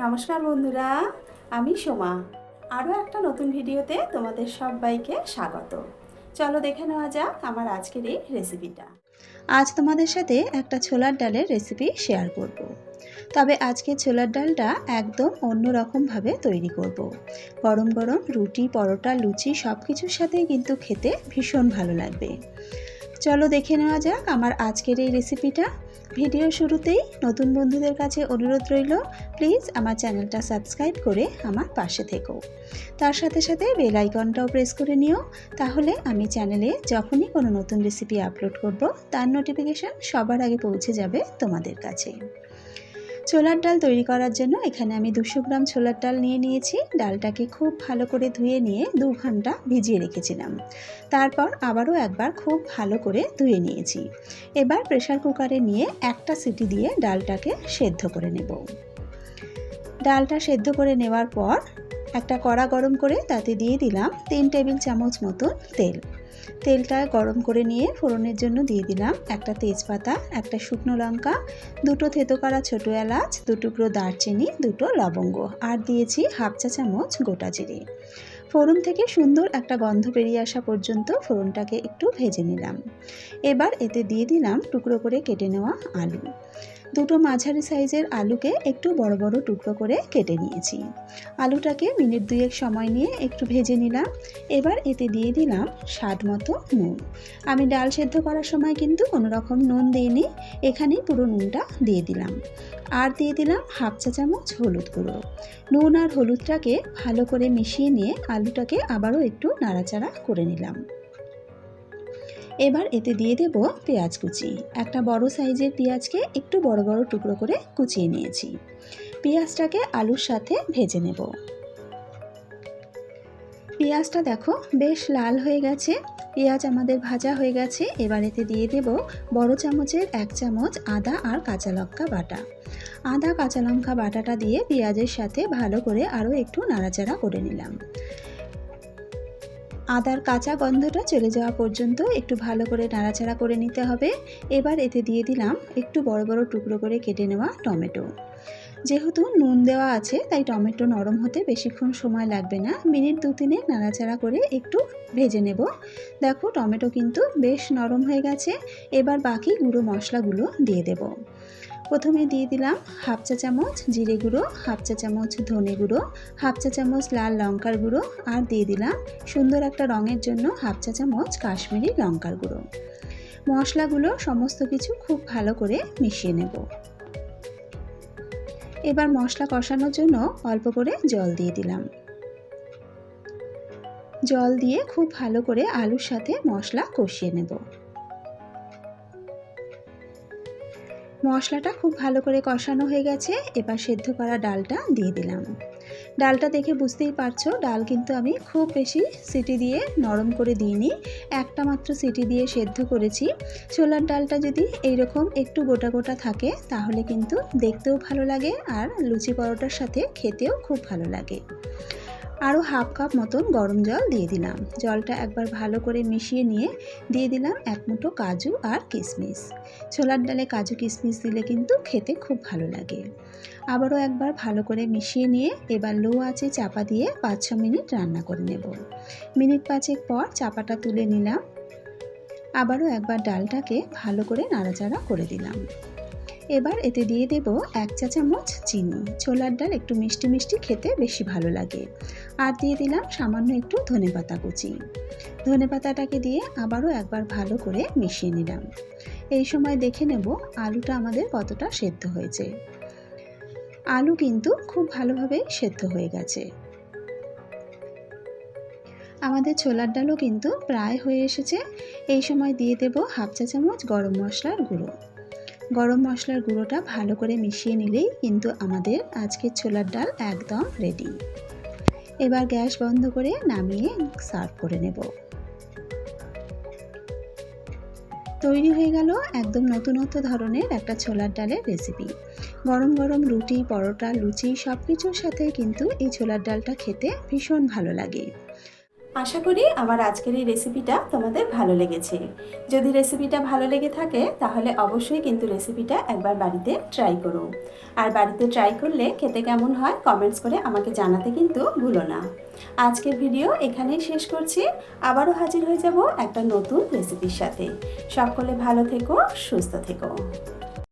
নমস্কার বন্ধুরা, আমি সোমা। আরও একটা নতুন ভিডিওতে তোমাদের সবাইকে স্বাগত। চলো দেখে নেওয়া যাক আমার আজকের এই রেসিপিটা। আজ তোমাদের সাথে একটা ছোলার ডালের রেসিপি শেয়ার করব। তবে আজকে ছোলার ডালটা একদম অন্য রকমভাবে তৈরি করব। গরম গরম রুটি, পরোটা, লুচি সব কিছুর সাথেই কিন্তু খেতে ভীষণ ভালো লাগবে। চলো দেখে নেওয়া যাক আমার আজকের এই রেসিপিটা। ভিডিও শুরুতেই নতুন বন্ধুদের কাছে অনুরোধ রইল, প্লিজ আমার চ্যানেলটা সাবস্ক্রাইব করে আমার পাশে থেকো। তার সাথে সাথে বেল আইকনটাও প্রেস করে নিও, তাহলে আমি চ্যানেলে যখনই কোনো নতুন রেসিপি আপলোড করব তার নোটিফিকেশান সবার আগে পৌঁছে যাবে তোমাদের কাছে। ছোলার ডাল তৈরি করার জন্য এখানে আমি 200 গ্রাম ছোলার ডাল নিয়ে নিয়েছি। ডালটাকে খুব ভালো করে ধুয়ে নিয়ে 2 ঘন্টা ভিজিয়ে রেখেছিলাম। তারপর আবারও একবার খুব ভালো করে ধুয়ে নিয়েছি। এবার প্রেসার কুকারে নিয়ে একটা সিটি দিয়ে ডালটাকে সেদ্ধ করে নেব। ডালটা সেদ্ধ করে নেওয়ার পর একটা কড়া গরম করে তাতে দিয়ে দিলাম 3 টেবিল চামচ মতো তেল। তেলটা গরম করে নিয়ে ফোড়নের জন্য দিয়ে দিলাম একটা তেজপাতা, একটা শুকনো লঙ্কা, 2টো থেতো করা ছোটো এলাচ, 2 টুকরো দারচিনি, 2টো লবঙ্গ, আর দিয়েছি হাফ চা চামচ গোটা জিরে। ফোড়ন থেকে সুন্দর একটা গন্ধ বেরিয়ে আসা পর্যন্ত ফোড়নটাকে একটু ভেজে নিলাম। এবার এতে দিয়ে দিলাম টুকরো করে কেটে নেওয়া আলু। 2টো মাঝারি সাইজের আলুকে একটু বড় বড় টুকরো করে কেটে নিয়েছি। আলুটাকে মিনিট 2 সময় নিয়ে একটু ভেজে নিলাম। এবার এতে দিয়ে দিলাম স্বাদ মতো নুন। আমি ডাল সেদ্ধ করার সময় কিন্তু কোনো রকম নুন দিইনি, এখানেই পুরো নুনটা দিয়ে দিলাম। আর দিয়ে দিলাম হাফ চা চামচ হলুদ গুঁড়ো। নুন আর হলুদটাকে ভালো করে মিশিয়ে নিয়ে আলুটাকে আবারও একটু নাড়াচাড়া করে নিলাম। এবার এতে দিয়ে দেব পেঁয়াজ কুচি। একটা বড় সাইজের পেঁয়াজকে একটু বড় বড় টুকরো করে কুচিয়ে নিয়েছি। পেঁয়াজটাকে আলুর সাথে ভেজে নেব। পেঁয়াজটা দেখো বেশ লাল হয়ে গেছে, পেঁয়াজ আমাদের ভাজা হয়ে গেছে। এবার এতে দিয়ে দেব বড় চামচের 1 চামচ আদা আর কাঁচা লঙ্কা বাটা। আদা কাঁচা লঙ্কা বাটাটা দিয়ে পেঁয়াজের সাথে ভালো করে আরও একটু নাড়াচাড়া করে নিলাম। আদার কাঁচা গন্ধটা চলে যাওয়া পর্যন্ত একটু ভালো করে নাড়াচাড়া করে নিতে হবে। এবার এতে দিয়ে দিলাম একটু বড় বড় টুকরো করে কেটে নেওয়া টমেটো। যেহেতু নুন দেওয়া আছে তাই টমেটো নরম হতে বেশিক্ষণ সময় লাগবে না, মিনিট 2-3 নাড়াচাড়া করে একটু ভেজে নেব। দেখো টমেটো কিন্তু বেশ নরম হয়ে গেছে। এবার বাকি গুঁড়ো মশলাগুলো দিয়ে দেব। প্রথমে দিয়ে দিলাম হাফ চা চামচ জিরে গুঁড়ো, হাফ চা চামচ ধনে গুঁড়ো, হাফ চা চামচ লাল লঙ্কার গুঁড়ো, আর দিয়ে দিলাম সুন্দর একটা রঙের জন্য হাফ চা চামচ কাশ্মীরি লঙ্কার গুঁড়ো। মশলাগুলো সমস্ত কিছু খুব ভালো করে মিশিয়ে নেব। এবার মশলা কষানোর জন্য অল্প করে জল দিয়ে দিলাম। জল দিয়ে খুব ভালো করে আলুর সাথে মশলা কষিয়ে নেব। মশলাটা খুব ভালো করে কষানো হয়ে গেছে। এবার সেদ্ধ করা ডালটা দিয়ে দিলাম। ডালটা দেখে বুঝতেই পারছো ডাল কিন্তু আমি খুব বেশি সিটি দিয়ে নরম করে দিইনি, একটা মাত্র সিটি দিয়ে সেদ্ধ করেছি। ছোলার ডালটা যদি এইরকম একটু গোটা গোটা থাকে তাহলে কিন্তু দেখতেও ভালো লাগে আর লুচি পরোটার সাথে খেতেও খুব ভালো লাগে। আরও হাফ কাপ মতন গরম জল দিয়ে দিলাম। জলটা একবার ভালো করে মিশিয়ে নিয়ে দিয়ে দিলাম 1 মুঠো কাজু আর কিশমিশ। ছোলার ডালে কাজু কিশমিশ দিলে কিন্তু খেতে খুব ভালো লাগে। আবারও একবার ভালো করে মিশিয়ে নিয়ে এবার লো আঁচে চাপা দিয়ে 5-6 মিনিট রান্না করে নেব। মিনিট 5 পর চাপাটা তুলে নিলাম। আবারও একবার ডালটাকে ভালো করে নাড়াচাড়া করে দিলাম। এবার এতে দিয়ে দেব 1 চা চামচ চিনি। ছোলার ডাল একটু মিষ্টি মিষ্টি খেতে বেশি ভালো লাগে। আর দিয়ে দিলাম সামান্য একটু ধনেপাতা কুচি। ধনেপাতাটাকে দিয়ে আবারও একবার ভালো করে মিশিয়ে নিলাম। এই সময় দেখে নেব আলুটা আমাদের কতটা সেদ্ধ হয়েছে। আলু কিন্তু খুব ভালোভাবে সেদ্ধ হয়ে গেছে। আমাদের ছোলার ডালও কিন্তু প্রায় হয়ে এসেছে। এই সময় দিয়ে দেব হাফ চা চামচ গরম মশলার গুঁড়ো। গরম মশলার গুঁড়োটা ভালো করে মিশিয়ে নিলেই কিন্তু আমাদের আজকের ছোলার ডাল একদম রেডি। এবার গ্যাস বন্ধ করে নামিয়ে সার্ভ করে নেব। তৈরি হয়ে গেল একদম নতুনত্ব ধরনের একটা ছোলার ডালের রেসিপি। গরম গরম রুটি, পরোটা, লুচি সব কিছুর সাথে কিন্তু এই ছোলার ডালটা খেতে ভীষণ ভালো লাগে। আশা করি আমার আজকের এই রেসিপিটা তোমাদের ভালো লেগেছে। যদি রেসিপিটা ভালো লেগে থাকে তাহলে অবশ্যই কিন্তু রেসিপিটা একবার বাড়িতে ট্রাই করো। আর বাড়িতে ট্রাই করলে খেতে কেমন হয় কমেন্টস করে আমাকে জানাতে কিন্তু ভুলো না। আজকের ভিডিও এখানেই শেষ করছি। আবারও হাজির হয়ে যাব একটা নতুন রেসিপির সাথে। সকলে ভালো থেকো, সুস্থ থেকো।